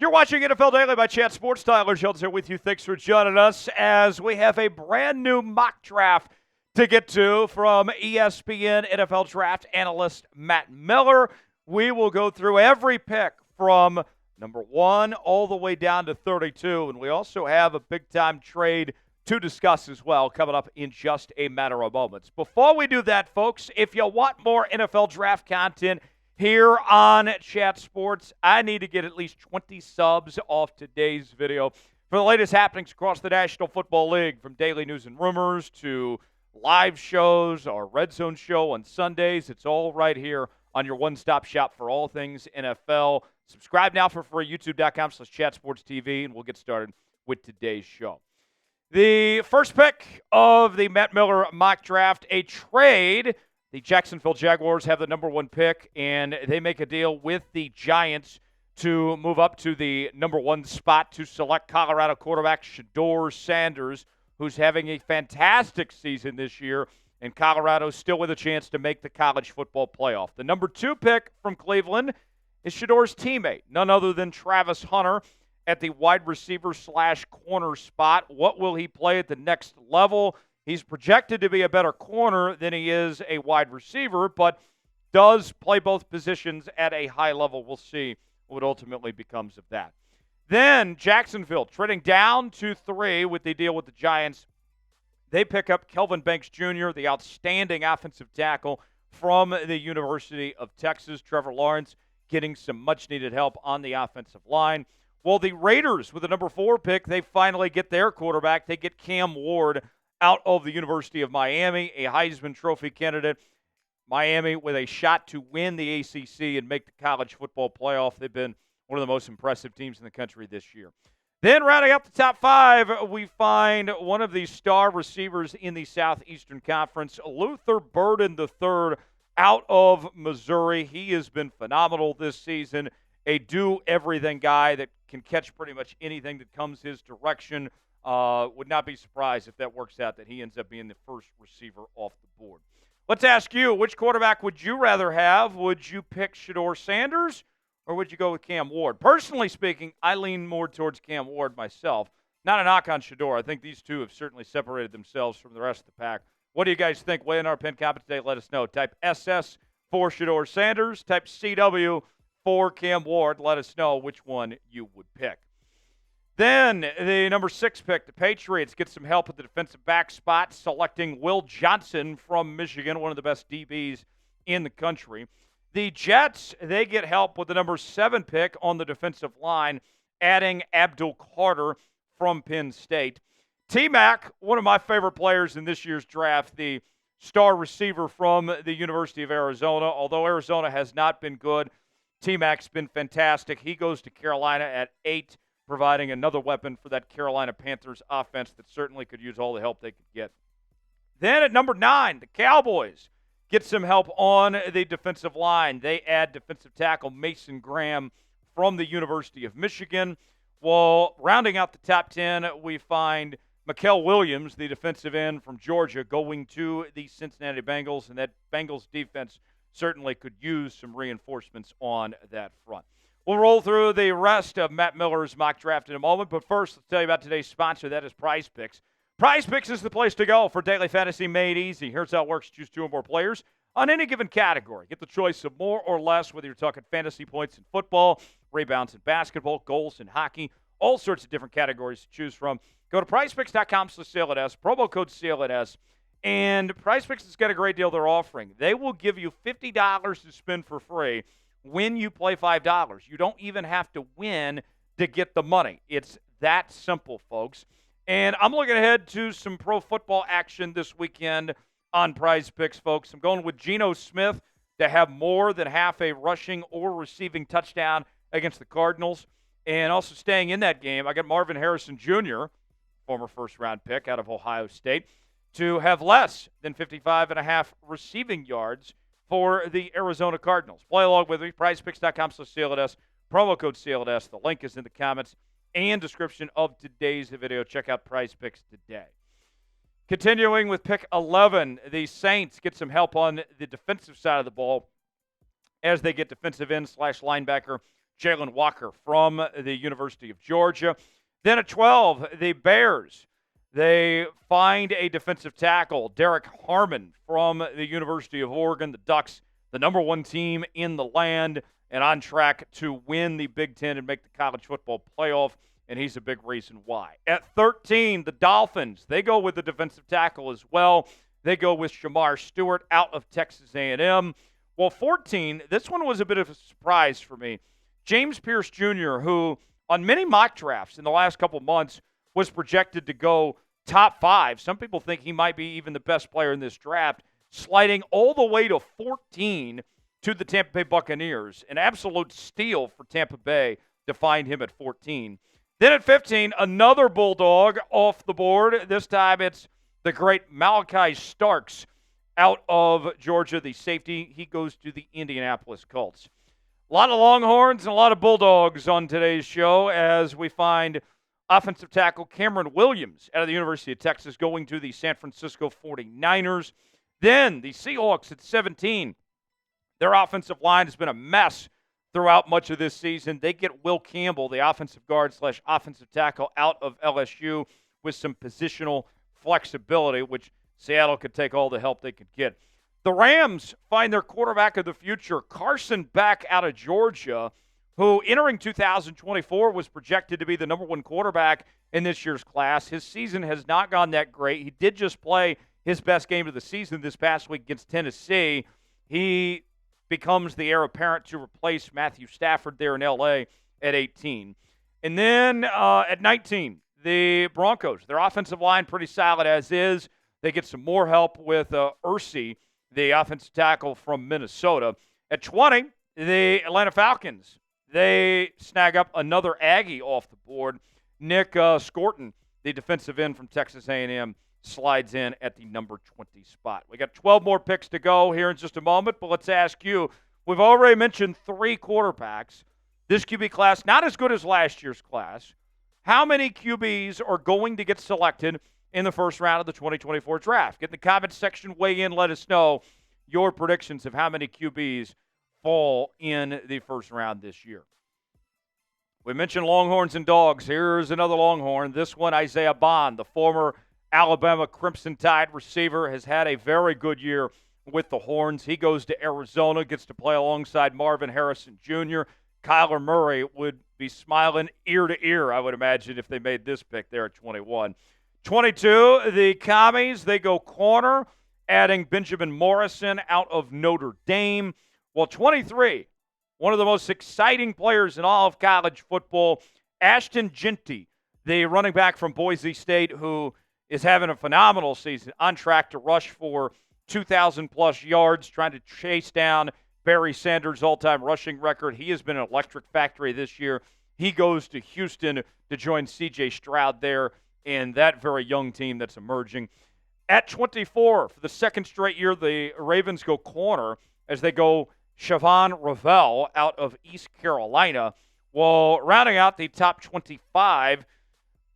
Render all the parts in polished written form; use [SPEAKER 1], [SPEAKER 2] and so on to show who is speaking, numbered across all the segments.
[SPEAKER 1] You're watching NFL Daily by Chat Sports. Tyler Jones here with you. Thanks for joining us as we have a brand new mock draft to get to from ESPN NFL draft analyst Matt Miller. We will go through every pick from number 1 all the way down to 32, and we also have a big-time trade to discuss as well coming up in just a matter of moments. Before we do that, folks, if you want more NFL draft content here on Chat Sports, I need to get at least 20 subs off today's video for the latest happenings across the National Football League, from daily news and rumors to live shows, our Red Zone show on Sundays. It's all right here on your one-stop shop for all things NFL. Subscribe now for free, youtube.com/chatsportstv, and we'll get started with today's show. The first pick of the Matt Miller mock draft, a trade. The Jacksonville Jaguars have the number 1 pick, and they make a deal with the Giants to move up to the number 1 spot to select Colorado quarterback Shedeur Sanders, who's having a fantastic season this year, and Colorado still with a chance to make the college football playoff. The number 2 pick from Cleveland is Shedeur's teammate, none other than Travis Hunter, at the wide receiver / corner spot. What will he play at the next level? He's projected to be a better corner than he is a wide receiver, but does play both positions at a high level. We'll see what ultimately becomes of that. Then Jacksonville, trading down to 3 with the deal with the Giants. They pick up Kelvin Jr., the outstanding offensive tackle from the University of Texas. Trevor Lawrence getting some much-needed help on the offensive line. Well, the Raiders, with the number 4 pick, they finally get their quarterback. They get Cam Ward out of the University of Miami, a Heisman Trophy candidate. Miami with a shot to win the ACC and make the college football playoff. They've been one of the most impressive teams in the country this year. Then rounding up the top 5, we find one of the star receivers in the Southeastern Conference, Luther Burden III, out of Missouri. He has been phenomenal this season, a do-everything guy that can catch pretty much anything that comes his direction. Would not be surprised if that works out, that he ends up being the first receiver off the board. Let's ask you, which quarterback would you rather have? Would you pick Shedeur Sanders, or would you go with Cam Ward? Personally speaking, I lean more towards Cam Ward myself. Not a knock on Shedeur. I think these two have certainly separated themselves from the rest of the pack. What do you guys think? Weigh in our pin comment today. Let us know. Type SS for Shedeur Sanders. Type CW for Cam Ward. Let us know which one you would pick. Then the number 6 pick, the Patriots, get some help at the defensive back spot, selecting Will Johnson from Michigan, one of the best DBs in the country. The Jets, they get help with the number 7 pick on the defensive line, adding Abdul from Penn State. T-Mac, one of my favorite players in this year's draft, the star receiver from the University of Arizona. Although Arizona has not been good, T-Mac's been fantastic. He goes to Carolina at 8, providing another weapon for that Carolina Panthers offense that certainly could use all the help they could get. Then at number 9, the Cowboys get some help on the defensive line. They add defensive tackle Mason Graham from the University of Michigan. Well, rounding out the top 10, we find Mikael Williams, the defensive end from Georgia, going to the Cincinnati Bengals, and that Bengals defense certainly could use some reinforcements on that front. We'll roll through the rest of Matt Miller's mock draft in a moment, but first, let's tell you about today's sponsor. That is Prize Picks. Prize Picks is the place to go for daily fantasy made easy. Here's how it works. Choose 2 or more players on any given category. Get the choice of more or less, whether you're talking fantasy points in football, rebounds in basketball, goals in hockey, all sorts of different categories to choose from. Go to prizepicks.com/CLNS, promo code CLNS, and Prize Picks has got a great deal they're offering. They will give you $50 to spend for free when you play $5. You don't even have to win to get the money. It's that simple, folks. And I'm looking ahead to some pro football action this weekend on Prize Picks, folks. I'm going with Geno Smith to have more than half a rushing or receiving touchdown against the Cardinals. And also staying in that game, I got Marvin Harrison Jr., former first-round pick out of Ohio State, to have less than 55.5 receiving yards for the Arizona Cardinals. Play along with me, prizepicks.com/CLNS, promo code CLNS. The link is in the comments and description of today's video. Check out Prize Picks today. Continuing with pick 11, the Saints get some help on the defensive side of the ball as they get defensive end / linebacker Jalen Walker from the University of Georgia. Then at 12, the Bears. They find a defensive tackle, Derek Harmon from the University of Oregon. The Ducks, the number one team in the land, and on track to win the Big Ten and make the college football playoff, and he's a big reason why. At 13, the Dolphins, they go with the defensive tackle as well. They go with Shamar Stewart out of Texas A&M. Well, 14, this one was a bit of a surprise for me. James Pierce Jr., who on many mock drafts in the last couple months was projected to go top 5. Some people think he might be even the best player in this draft, sliding all the way to 14 to the Tampa Bay Buccaneers. An absolute steal for Tampa Bay to find him at 14. Then at 15, another Bulldog off the board. This time it's the great Malachi Starks out of Georgia, the safety. He goes to the Indianapolis Colts. A lot of Longhorns and a lot of Bulldogs on today's show as we find offensive tackle Cameron Williams out of the University of Texas going to the San Francisco 49ers. Then the Seahawks at 17. Their offensive line has been a mess throughout much of this season. They get Will Campbell, the offensive guard / offensive tackle out of LSU with some positional flexibility, which Seattle could take all the help they could get. The Rams find their quarterback of the future, Carson Beck out of Georgia, who entering 2024 was projected to be the number one quarterback in this year's class. His season has not gone that great. He did just play his best game of the season this past week against Tennessee. He becomes the heir apparent to replace Matthew Stafford there in L.A. at 18. And then at 19, the Broncos. Their offensive line pretty solid as is. They get some more help with Ursi, the offensive tackle from Minnesota. At 20, the Atlanta Falcons. They snag up another Aggie off the board. Nick Scorton, the defensive end from Texas A&M, slides in at the number 20 spot. We got 12 more picks to go here in just a moment, but let's ask you. We've already mentioned 3 quarterbacks. This QB class, not as good as last year's class. How many QBs are going to get selected in the first round of the 2024 draft? Get in the comments section, weigh in, let us know your predictions of how many QBs fall in the first round this year. We mentioned Longhorns and Dogs. Here's another Longhorn. This one, Isaiah Bond, the former Alabama Crimson Tide receiver, has had a very good year with the Horns. He goes to Arizona, gets to play alongside Marvin Harrison Jr. Kyler Murray would be smiling ear to ear, I would imagine, if they made this pick there at 21. 22, the Commies, they go corner, adding Benjamin Morrison out of Notre Dame. Well, 23, one of the most exciting players in all of college football, Ashton Jeanty, the running back from Boise State, who is having a phenomenal season, on track to rush for 2,000-plus yards, trying to chase down Barry Sanders' all-time rushing record. He has been an electric factory this year. He goes to Houston to join C.J. Stroud there in that very young team that's emerging. At 24, for the second straight year, the Ravens go corner as they go Shavon Ravel out of East Carolina. Well, rounding out the top 25,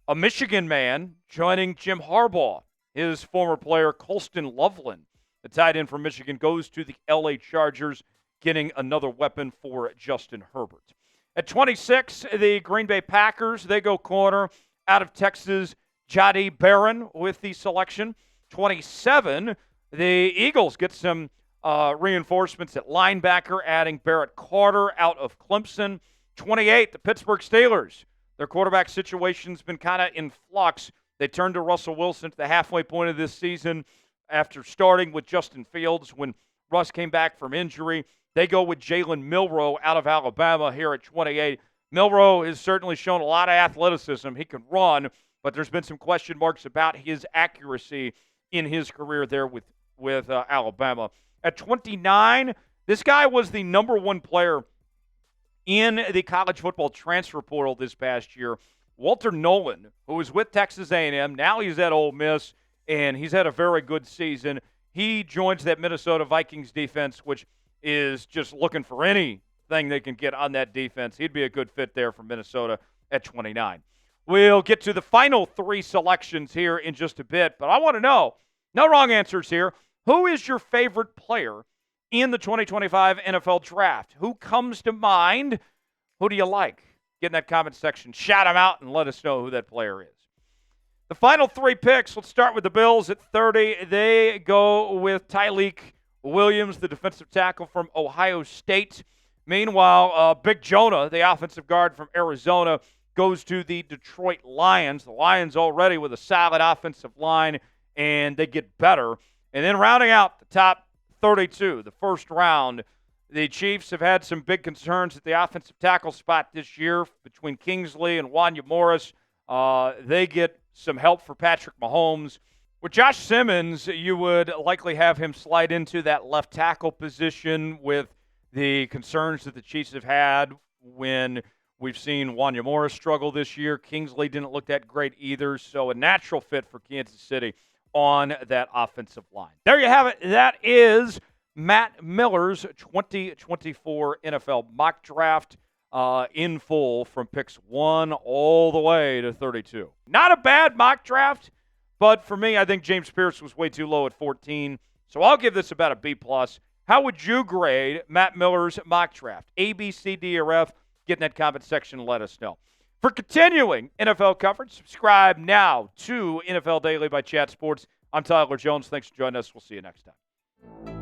[SPEAKER 1] a Michigan man joining Jim Harbaugh. His former player, Colston Loveland, the tight end from Michigan, goes to the L.A. Chargers, getting another weapon for Justin Herbert. At 26, the Green Bay Packers, they go corner out of Texas, Jadi Barron with the selection. 27, the Eagles get some reinforcements at linebacker, adding Barrett Carter out of Clemson. 28, the Pittsburgh Steelers. Their quarterback situation's been kind of in flux. They turned to Russell Wilson at the halfway point of this season after starting with Justin Fields when Russ came back from injury. They go with Jalen Milroe out of Alabama here at 28. Milroe has certainly shown a lot of athleticism. He can run, but there's been some question marks about his accuracy in his career there with Alabama. At 29, this guy was the number one player in the college football transfer portal this past year. Walter Nolan, who was with Texas A&M, now he's at Ole Miss, and he's had a very good season. He joins that Minnesota Vikings defense, which is just looking for anything they can get on that defense. He'd be a good fit there for Minnesota at 29. We'll get to the final 3 selections here in just a bit, but I want to know, no wrong answers here, who is your favorite player in the 2025 NFL Draft? Who comes to mind? Who do you like? Get in that comment section, shout them out, and let us know who that player is. The final 3 picks, let's start with the Bills at 30. They go with Tyleik Williams, the defensive tackle from Ohio State. Meanwhile, Big Jonah, the offensive guard from Arizona, goes to the Detroit Lions. The Lions already with a solid offensive line, and they get better. And then rounding out the top 32, the first round, the Chiefs have had some big concerns at the offensive tackle spot this year between Kingsley and Wanya Morris. They get some help for Patrick Mahomes. With Josh Simmons, you would likely have him slide into that left tackle position with the concerns that the Chiefs have had when we've seen Wanya Morris struggle this year. Kingsley didn't look that great either, so a natural fit for Kansas City on that offensive line. There you have it. That is Matt Miller's 2024 NFL mock draft in full from picks 1 all the way to 32. Not a bad mock draft, but for me, I think James Pierce was way too low at 14, so I'll give this about a B+. How would you grade Matt Miller's mock draft? A, B, C, D, or F? Get in that comment section and let us know. For continuing NFL coverage, subscribe now to NFL Daily by Chat Sports. I'm Tyler Jones. Thanks for joining us. We'll see you next time.